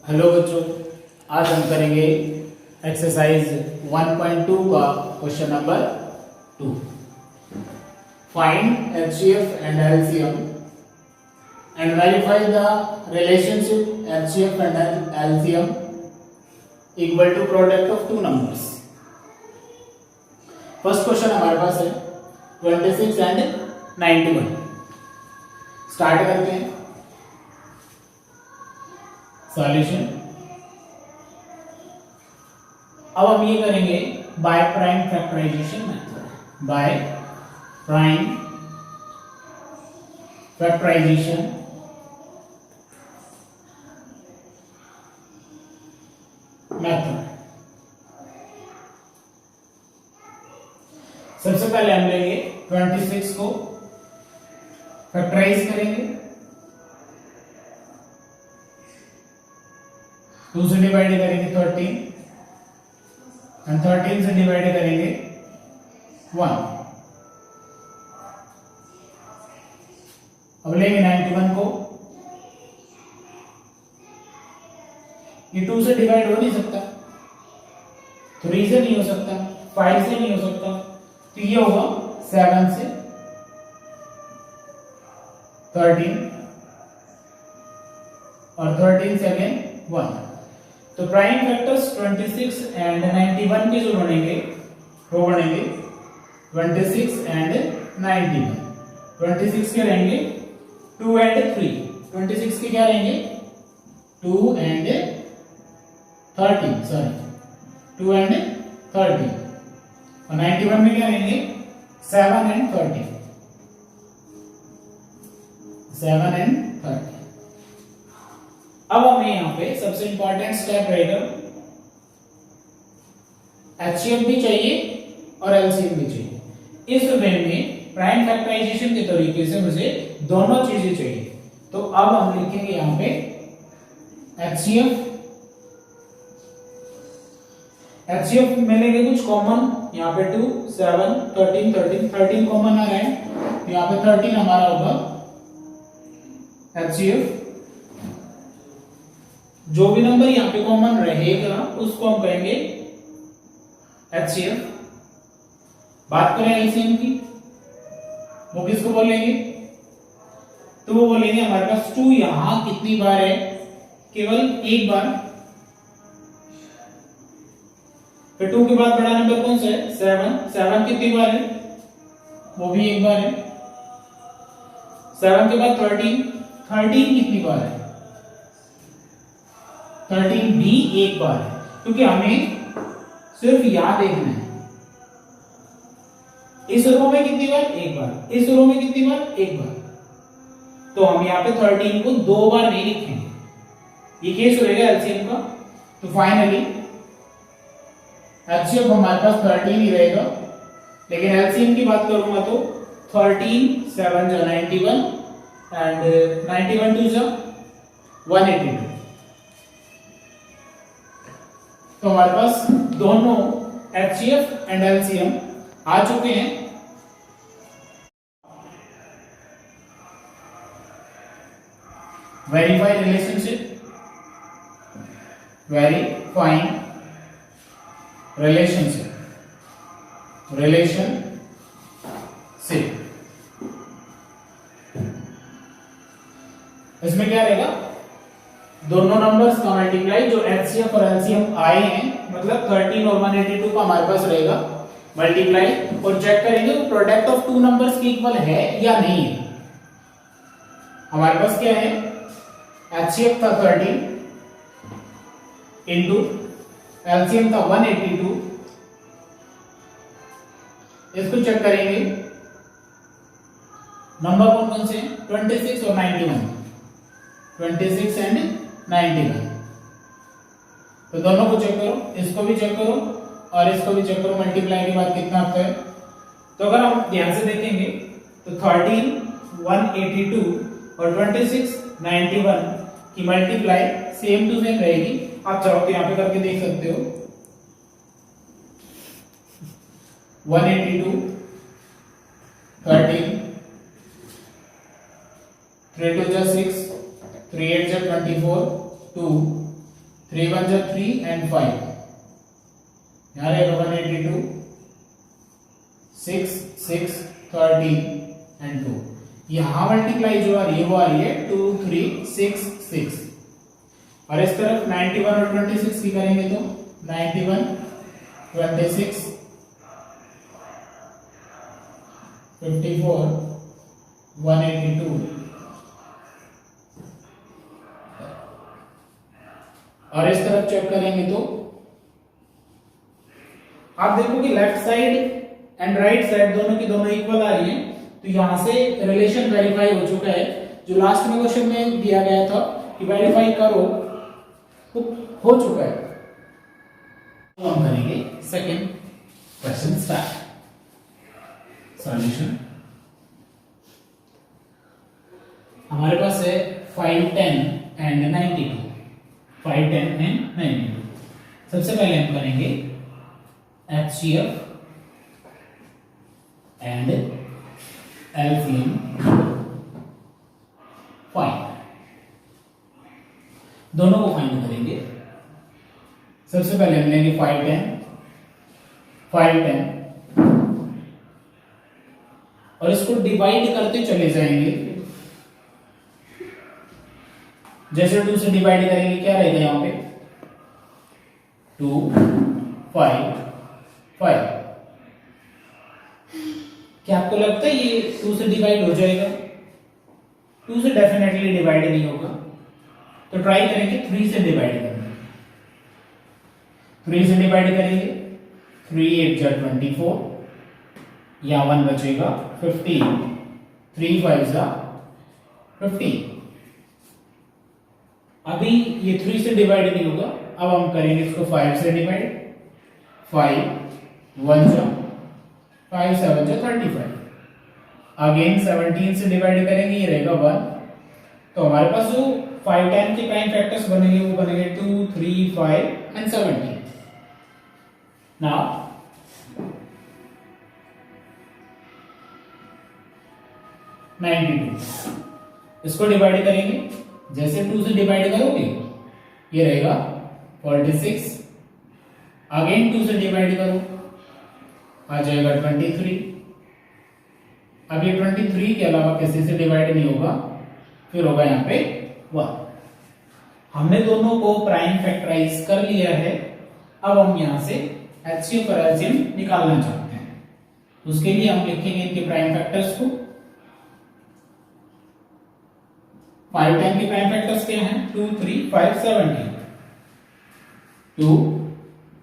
Hello बच्चों, आज हम करेंगे एक्सरसाइज 1.2 का question number 2। Find HCF and LCM and verify the relationship HCF and LCM equal to product of two numbers. First question हमारे पास है 26 एंड 91। स्टार्ट करते हैं सॉल्यूशन। अब हम ये करेंगे by prime factorization method. By prime factorization method. सबसे पहले हम लेंगे 26 को फैक्टराइज करेंगे, 2 से डिवाइड करेंगे 13 और 13 से डिवाइड करेंगे 1। अब लेंगे 91 को। ये 2 से डिवाइड हो नहीं सकता, 3 से नहीं हो सकता, 5 से नहीं हो सकता, तो ये होगा 7 से 13 और 13 से अगेन 1। तो प्राइम फैक्टर्स 26 एंड 91 के जो बनेंगे वो बनेंगे 26 एंड 91। 26 के रहेंगे 2 एंड 3। 26 के क्या रहेंगे 2 एंड 13, सॉरी 2 एंड 13। और 91 में क्या रहेंगे 7 एंड 13, 7 एंड 13। अब हमें यहाँ पे सबसे इंपॉर्टेंट स्टेप रहेगा, एचसीएफ भी चाहिए और एलसीएम भी चाहिए। इस वे में प्राइम फैक्टराइजेशन के तरीके से मुझे दोनों चीजें चाहिए। तो अब हम लिखेंगे यहाँ पे एचसीएफ। एचसीएफ में लेंगे कुछ कॉमन, यहाँ पे 2 7 13 13 13 कॉमन आ रहा है, यहाँ पे 13 हमारा होगा एचसीएफ। जो भी नंबर यहाँ पे कॉमन रहेगा उसको हम कहेंगे एचसीएफ। बात करें एलसीएम की, वो किसको बोलेंगे, तो वो बोलेंगे हमारे पास 2 यहां कितनी बार है, केवल एक बार। फिर 2 के बाद बड़ा नंबर कौन सा है 7, 7 कितनी बार है, वो भी एक बार है। 7 के बाद 13, 13 कितनी बार है, 13 भी एक बार है, क्योंकि हमें सिर्फ याद देखना है। इस रो में कितनी बार, एक बार, इस रो में कितनी बार, एक बार। तो हम यहाँ पे 13 को 2 बार नहीं लिखेंगे, ये केस रहेगा एलसीएम का। तो फाइनली एचसीएफ हमारे पास 13 ही रहेगा, लेकिन एलसीएम की बात करूंगा तो 13 7 जा 91 एंड 91 2 जा 182। तो हमारे पास दोनों एचसीएफ एंड एलसीएम आ चुके हैं। Verify relationship, verifying relationship, relationship. इसमें क्या रहेगा, दोनों नंबर्स का मल्टीप्लाई जो एचसीएफ और एलसीएम आए हैं, मतलब 13 और 182 का हमारे पास रहेगा मल्टीप्लाई, और चेक करेंगे प्रोडक्ट ऑफ टू नंबर्स की इक्वल है या नहीं है। हमारे पास क्या है, एचसीएफ था 13 इंटू एलसीएम था 182। इसको चेक करेंगे नंबर कौन कौन से 26 और 91, 26 एंड 91। तो दोनों को चेक करो, इसको भी चेक करो और इसको भी चेक करो, मल्टीप्लाई के बाद कितना आता है। तो अगर हम ध्यान से देखेंगे तो 13 182 और 26 91 की मल्टीप्लाई सेम टू सेम रहेगी। आप चाहो तो यहां पे करके देख सकते हो, 182 13 3 2 जा 6 3 8 जा 24 2 1 जा 3 एंड 5, यहाँ रहेगा 182, 6 6 13 एंड 2। यहाँ मल्टीप्लाई जो आ रही है वो आ रही है 2 3 6 6। और इस तरफ 91 और 26 की करेंगे तो 91 26 54 182। और इस तरफ चेक करेंगे तो आप देखो कि left side and right side दोनों की दोनों इक्वल आ रही है, तो यहां से रिलेशन वेरीफाई हो चुका है। जो लास्ट में क्वेश्चन में दिया गया था कि वेरीफाई करो, तो हो चुका है। तो हम करेंगे सेकंड क्वेश्चन स्टार्ट। सॉल्यूशन हमारे पास है 5 10 एंड 92, 5 10 एंड 92। सबसे पहले हम करेंगे HCF एंड LCM फाइंड, दोनों को फाइंड करेंगे। सबसे पहले हम लेंगे 5 10 और इसको डिवाइड करते चले जाएंगे। जैसे 2 से डिवाइड करेंगे क्या रहेगा यहां पे 2 5 5। क्या आपको लगता है ये 2 से डिवाइड हो जाएगा? 2 से डेफिनेटली डिवाइड नहीं होगा, तो ट्राई करेंगे 3 से डिवाइड करना। 3 से डिवाइड करेंगे 3 8 जा 24, या 1 बचेगा 15, 3 5 जा 15। अभी ये 3 से डिवाइड नहीं होगा, अब हम करेंगे इसको 5 से डिवाइड। 5 1 जा 5 7 जा 35। अगेन 17 से डिवाइड करेंगे, ये रहेगा 1। तो हमारे पास जो 5 10 के प्राइम फैक्टर्स बनेंगे वो बनेंगे 2 3 5 एंड 17। नाउ इसको डिवाइड करेंगे। जैसे 2 से डिवाइड करोगे ये रहेगा 46। अगेन 2 से डिवाइड करो, आ जाएगा 23। अब ये 23 के अलावा किसी से डिवाइड नहीं होगा, फिर होगा यहाँ पे 1। हमने दोनों को प्राइम फैक्टराइज कर लिया है। अब हम यहाँ से HCF और LCM निकालना चाहते हैं, उसके लिए हम लिखेंगे इनके प्राइम फैक्टर्स को। 5 10 के प्राइम फैक्टर्स क्या हैं 2 3 5 17। 2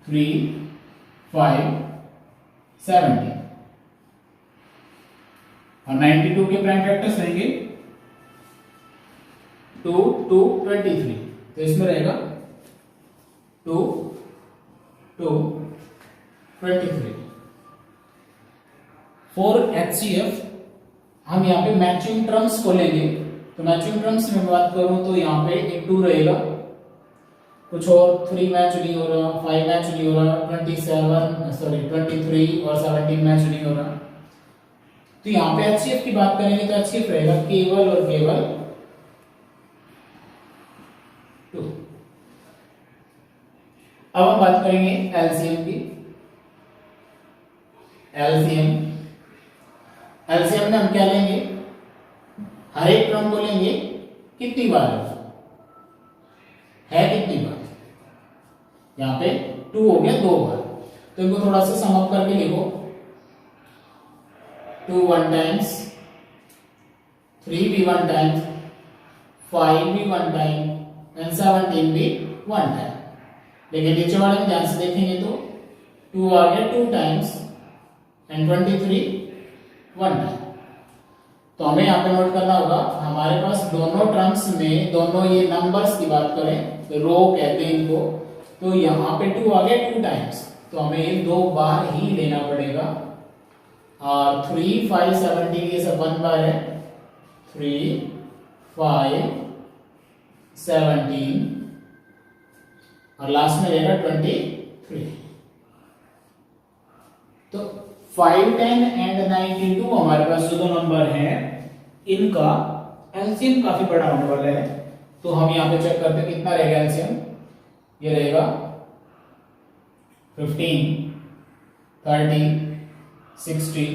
3 5 17 और 92 के प्राइम फैक्टर्स रहेंगे 2 2 23। तो इसमें रहेगा 2 2 23। फॉर HCF हम यहाँ पे मैचिंग टर्म्स को लेंगे। तो मैचिंग टर्म्स में बात करूं तो यहाँ पे एक 2 रहेगा, कुछ और 3 मैच नहीं हो रहा, 5 मैच नहीं हो रहा, 23 और 17 मैच नहीं हो रहा। तो यहाँ पे HCF की बात करेंगे तो HCF रहेगा केवल और केवल 2। अब हम बात करेंगे LCM की। LCM में हम क्या लेंगे, हर एक टर्म को लेंगे कितनी बार है कितनी बार, यहाँ पे 2 हो गया 2 बार। तो इनको थोड़ा सा सम अप करके लिखो। 2 1 टाइम्स, 3 भी 1 टाइम्स, 5 भी 1 टाइम एंड 17 भी 1 टाइम। लेकिन नीचे वाले में ध्यान से देखेंगे तो 2 आ गया 2 टाइम्स एंड 23 1 टाइम। तो हमें यहाँ पे नोट करना होगा, हमारे पास दोनों टर्म्स में, दोनों ये नंबर्स की बात करें तो रो कहते हैं इनको, तो यहाँ पे 2 आ गया 2 टाइम्स, तो हमें ये 2 बार ही लेना पड़ेगा। और 3 5 17 ये सब 1 बार है, 3 5 17 और लास्ट में रहेगा 23। तो 5 10 एंड 92 हमारे पास जो 2 नंबर हैं इनका एलसीएम काफी बड़ा होने वाला है। तो हम यहाँ पे चेक करते हैं कितना रहेगा एलसीएम। ये रहेगा 15, 30, 60।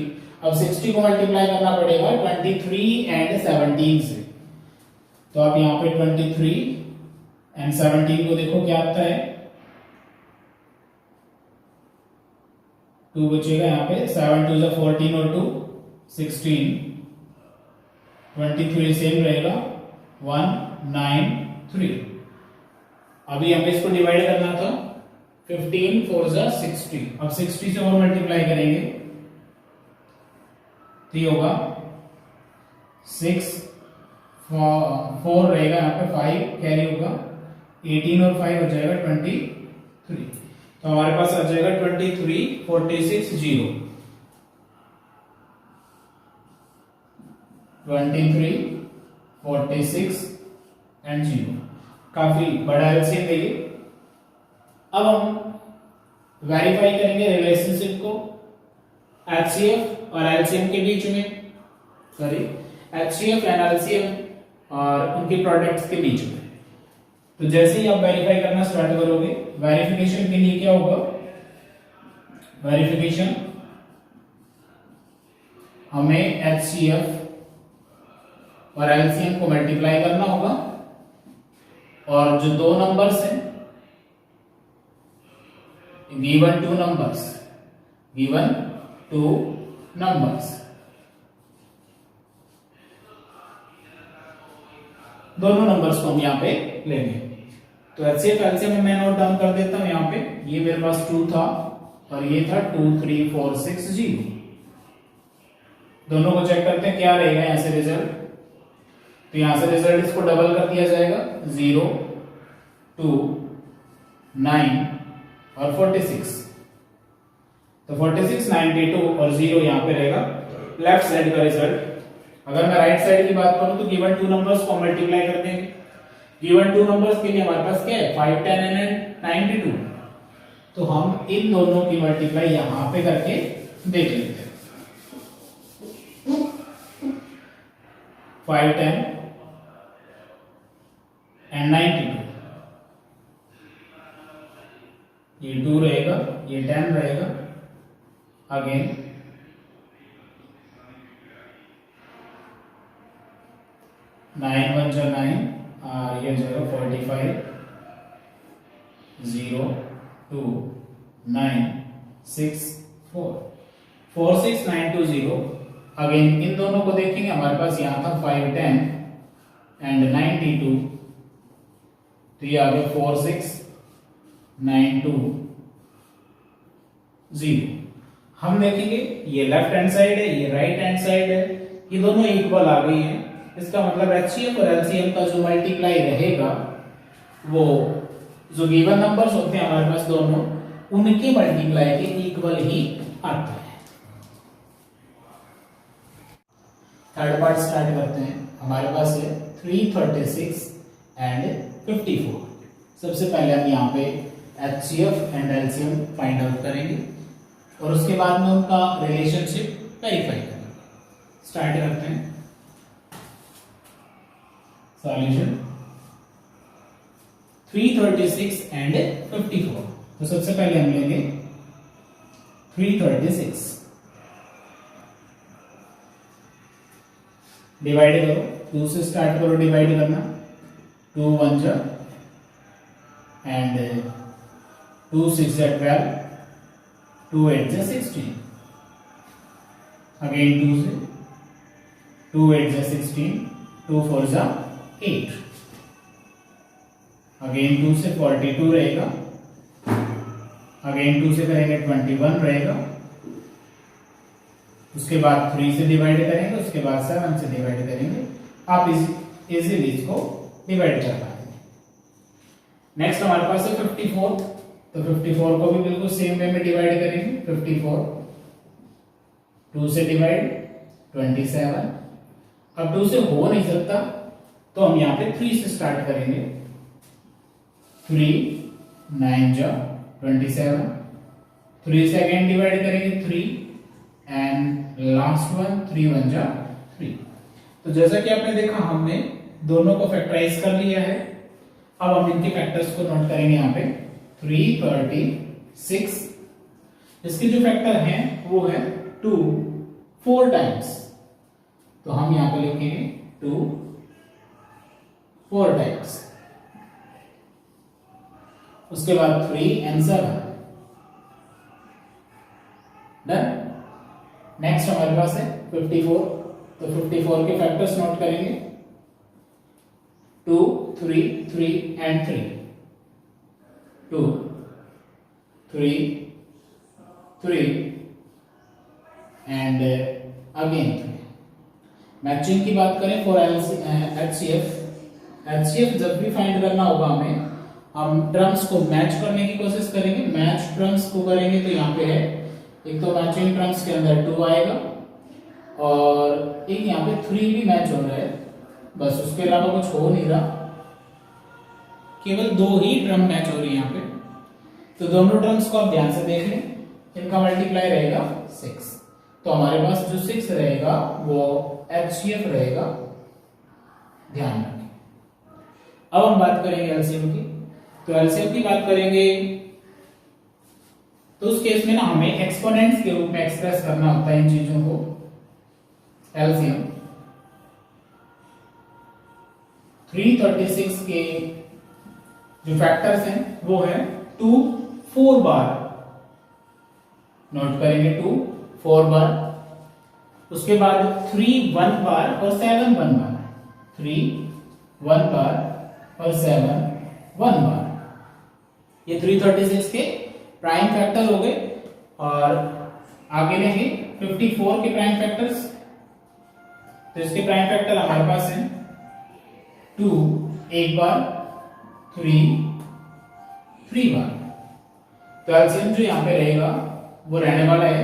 अब 60 को मल्टीप्लाई करना पड़ेगा 23 एंड 17 से। तो आप यहाँ पे 23 एंड 17 को देखो क्या आता है, 2 बचेगा यहाँ पे, 7 2 जा 14 और 2 16, 23 सेम रहेगा 193। अभी हमें इसको डिवाइड करना था, 15 4 जा 60। अब 60 से और मल्टीप्लाई करेंगे तो ये होगा 6 4 रहेगा यहाँ पे, 5 कैरी होगा, 18 और 5 हो जाएगा 23। तो हमारे पास आ जाएगा 23 46 0, 23 46 एंड 0। काफी बड़ा एलसीएम है ये। अब हम वेरीफाई करेंगे रिलेशनशिप को एचसीएफ और एलसीएम के बीच में, सॉरी एचसीएफ एंड एलसीएम और उनके प्रोडक्ट्स के बीच में। तो जैसे ही आप वेरीफाई करना स्टार्ट करोगे, वेरिफिकेशन के लिए क्या होगा, वेरिफिकेशन हमें एचसीएफ और एलसीएम को मल्टीप्लाई करना होगा और जो दो नंबर्स हैं, गिवन टू नंबर्स, दोनों नंबर्स को हम यहाँ पे लेंगे। तो एचसीएफ एलसीएम मैं नोट डाउन कर देता हूं यहाँ पे। ये मेरे पास 2 था और ये था 2 3 4 6 0। दोनों को चेक करते हैं क्या रहेगा यहां से रिजल्ट। तो यहां से रिजल्ट इसको डबल कर दिया जाएगा, 0 2 9 और 46। तो 46 92 और 0 यहां पे रहेगा लेफ्ट साइड का रिजल्ट। अगर मैं राइट साइड की बात करूं तो गिवन टू नंबर्स को मल्टीप्लाई कर देंगे। गिवन टू नंबर्स के लिए हमारे पास क्या है, 5 10 एंड 92। तो हम इन दोनों की मल्टीप्लाई यहां पे करके देख लेते हैं। 5 10 एंड 92, ये 2 रहेगा, ये 10 रहेगा, अगेन 9 1 जा 9, ये जाएगा 45 0 2 9 6 4 4 6 9 2 0। अगेन इन दोनों को देखेंगे, हमारे पास यहां था 5 10 एंड 92। तो ये आ गया 4 6 9 2 0। हम देखेंगे ये लेफ्ट हैंड साइड है, ये राइट हैंड साइड है, ये दोनों इक्वल आ गई हैं। इसका मतलब एचसीएफ और एलसीएम का जो मल्टीप्लाई रहेगा वो जो गिवन नंबर्स होते हैं हमारे पास दोनों, उनके मल्टीप्लाई के इक्वल ही आता है। थर्ड पार्ट स्टार्ट करते हैं। हमारे पास है 336 एंड 54। सबसे पहले हम यहाँ पे HCF and LCM find out करेंगे और उसके बाद में उनका रिलेशनशिप वेरीफाई करेंगे। स्टार्ट करते हैं सॉल्यूशन। 336 एंड 54। तो सबसे पहले हम लेंगे 336, डिवाइड करो, 2 से स्टार्ट करो डिवाइड करना। 2 1 जा एंड 2 6 जा 12, 2 8 जा 16, अगेन 2 से, 2 8 जा 16, 2 4 जा 8, अगेन 2 से 42 रहेगा, अगेन 2 से करेंगे 21 रहेगा, उसके बाद 3 से डिवाइड करेंगे, उसके बाद 7 से डिवाइड करेंगे। आप इजीली इसको डिवाइड कर पाएंगे। नेक्स्ट हमारे पास है 54। तो 54 को भी बिल्कुल सेम वे में डिवाइड करेंगे। 54 2 से डिवाइड 27। अब 2 से हो नहीं सकता तो हम यहाँ पे 3 से स्टार्ट करेंगे। 3 9 जा 27, 3 से अगेन डिवाइड करेंगे 3 एंड लास्ट वन 3 1 जा 3। तो जैसा कि आपने देखा हमने दोनों को फैक्टराइज कर लिया है। अब हम इनके फैक्टर्स को नोट करेंगे यहाँ पे 336, इसके जो फैक्टर हैं वो है 2 4 टाइम्स, तो हम यहाँ पे लिखेंगे 2 4 टाइम्स। उसके बाद 3 and 7 डन। नेक्स्ट हमारे पास है 54, तो 54 के फैक्टर्स नोट करेंगे 2 3 3 and 3, 2 3 3 and again 3। मैचिंग की बात करें फॉर HCF जब भी फाइंड करना होगा हमें, हम टर्म्स को मैच करने की कोशिश करेंगे। मैच टर्म्स को करेंगे तो यहाँ पे है एक तो मैचिंग टर्म्स के अंदर 2 आएगा और एक यहाँ पे 3 भी मैच हो रहा है, बस उसके अलावा कुछ हो नहीं रहा, केवल 2 ही टर्म मैच हो रही है यहाँ पे। तो दोनों टर्म्स को आप ध्यान से देख लें, इनका मल्टीप्लाई रहेगा 6, तो हमारे पास जो 6 रहेगा वो HCF रहेगा, ध्यान रखें। अब हम बात करेंगे एलसीएम की, तो एलसीएम की बात करेंगे तो उस केस में ना हमें एक्सपोनेंट्स के रूप में एक्सप्रेस करना होता है इन चीजों को। एलसीएम 336 के जो फैक्टर्स हैं वो है 2 4 बार, नोट करेंगे 2 4 बार। उसके बाद 3 1 बार और 7 1 बार, 3 1 बार और 7 1 बार। ये 336 के प्राइम फैक्टर हो गए। और आगे लेंगे 54 के प्राइम फैक्टर्स, तो इसके प्राइम फैक्टर हमारे पास है 2 1 बार, 3 3 बार। तो एलसीएम जो यहाँ पे रहेगा वो रहने वाला है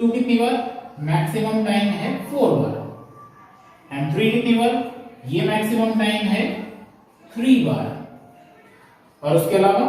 2 कितनी बार, मैक्सिमम टाइम है 4 बार, एंड 3 कितनी बार, ये मैक्सिमम टाइम है 3 बार, और उसके अलावा